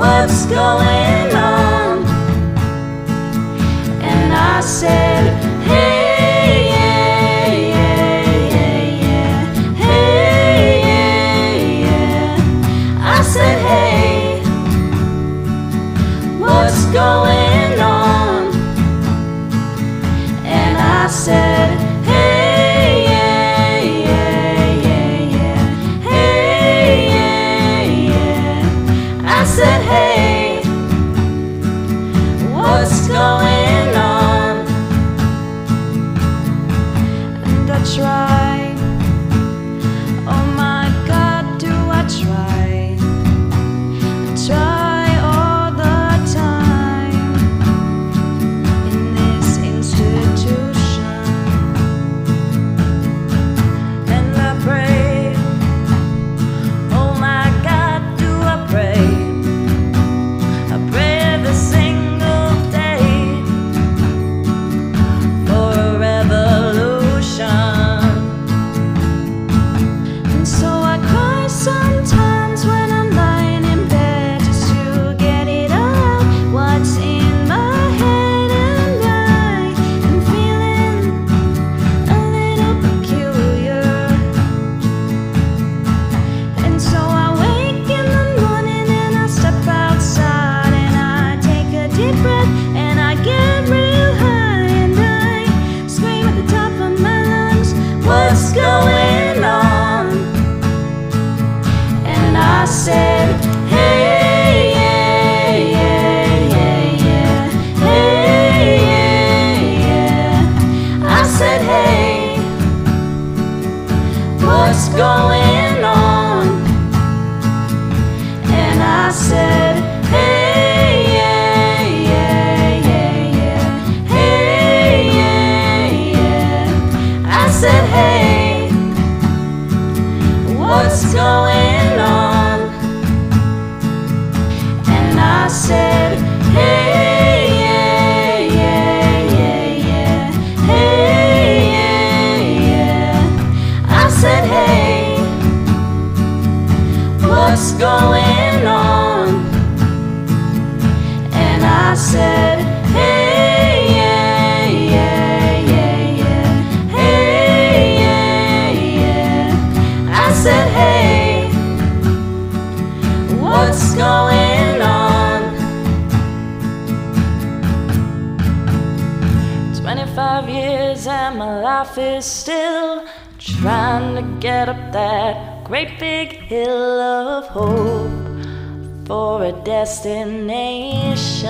what's going on? And I said, hey, yeah, yeah, yeah, yeah. Hey, yeah, yeah. I said, hey, what's going on? And I said, hey, yeah, yeah, yeah, yeah. Hey, yeah, yeah. I said, hey, what's going on? And I try, oh my God, do I try? I try all the time in this institution, and I pray, oh my God, do I pray? I pray every single day for a revolution. And so I cry sometimes when I'm lying in bed just to get it out what's in my head, and I am feeling a little peculiar. And so I wake in the morning and I step outside and I take a deep breath and I get real high and I scream at the top of my lungs, what's going on? And I said, hey, yeah, yeah, yeah, yeah. Hey, yeah, yeah. I said, hey, what's going on? And I said, hey, yeah, yeah, yeah, yeah. Hey, yeah, yeah. I said, hey, what's going on? And I said, hey, yeah, yeah, yeah, yeah. Hey, yeah, yeah. I said, hey, what's going on? And I said, hey, yeah, yeah, yeah, yeah. Hey, yeah, yeah. I said, hey, what's going on? 25 years and my life is still trying to get up that great big hill of hope for a destination.